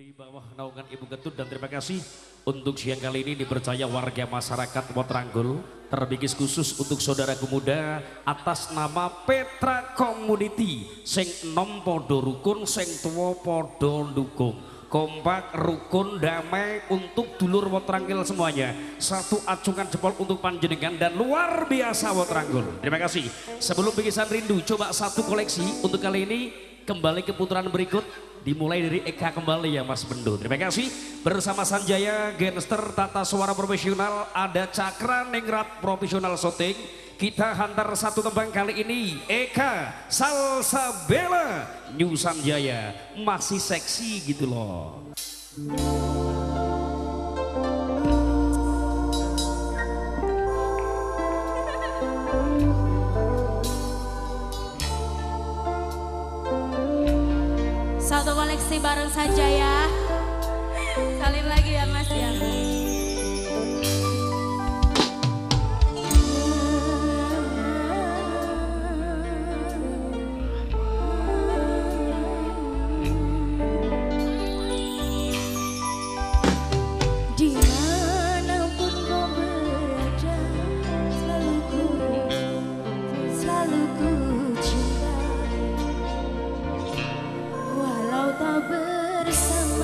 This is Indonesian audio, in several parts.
Di bawah naungan Ibu Ketut dan terima kasih untuk siang kali ini dipercaya warga masyarakat Wotranggul terbikis khusus untuk saudaraku muda atas nama Petra Community sing enom podo rukun sing tuwa podo ndukung kompak rukun damai untuk dulur Wotranggul semuanya. Satu acungan jempol untuk panjenengan dan luar biasa Wotranggul. Terima kasih. Sebelum bikisan rindu coba satu koleksi untuk kali ini kembali ke putaran berikut. Dimulai dari Eka kembali ya Mas Bendo. Terima kasih bersama Sanjaya Genster Tata Suara Profesional, ada Cakra Ningrat Profesional Shooting. Kita hantar satu tembang kali ini Eka Salsabella New Sanjaya, masih seksi gitu loh. Satu koleksi bareng saja ya. Salim lagi ya Mas ya. Dimanapun kau berada, selalu ku cinta. Walau tak bersama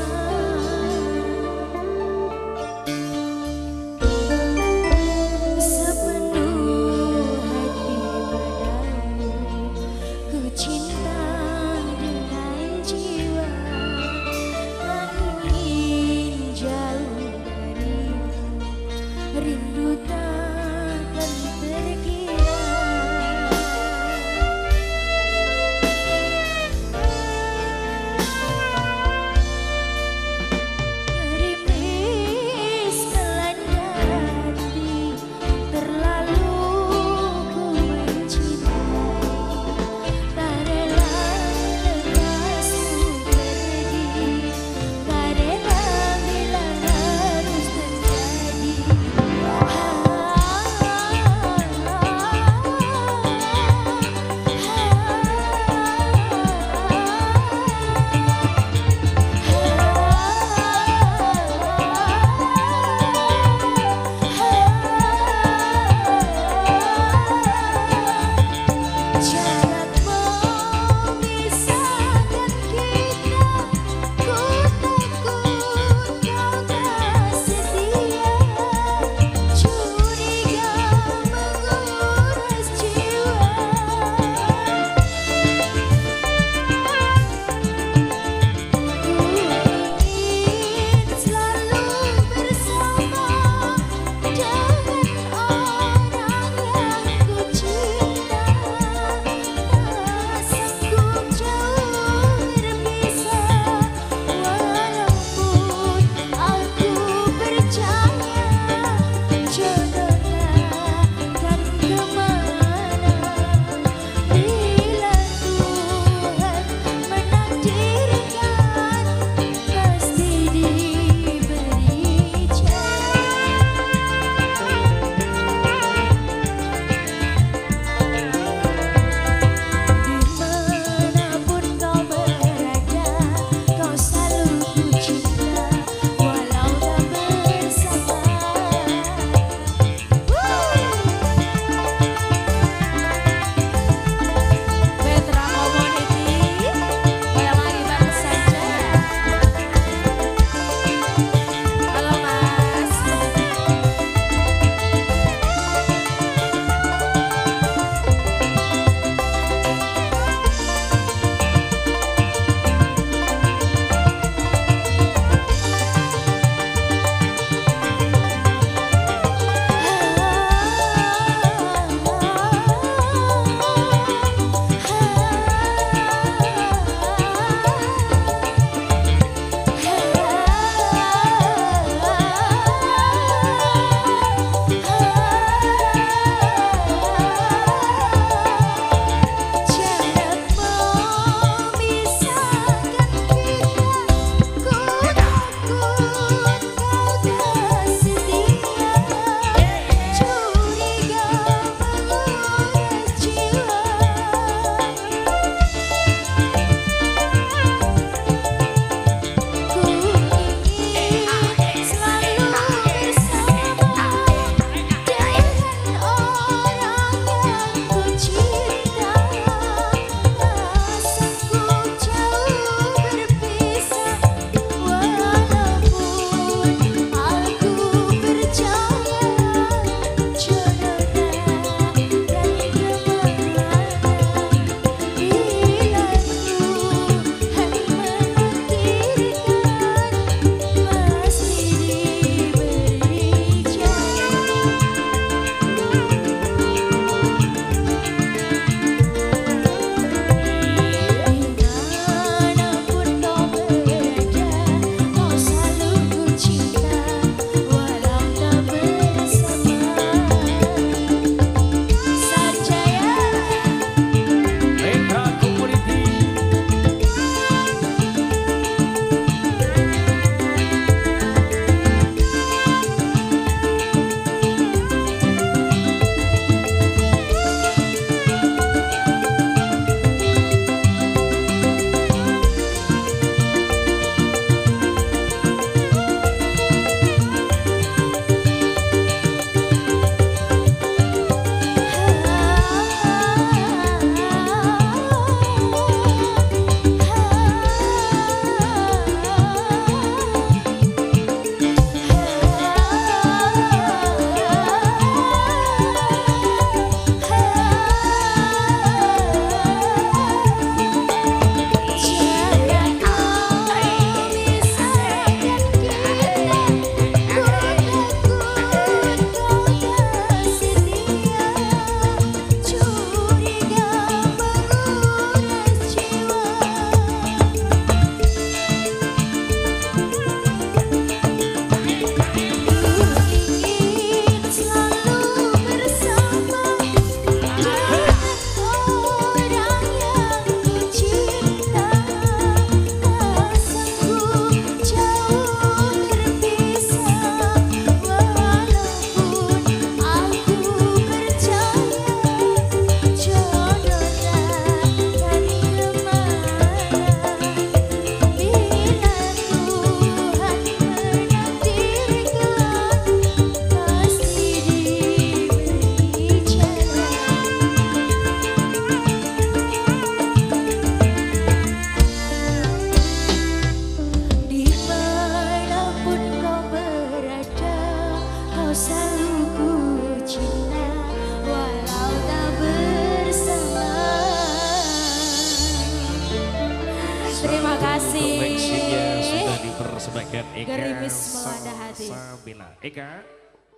persembahkan Eka Gerimis melanda hati. Sabina. Eka,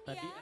tadi Iya. ada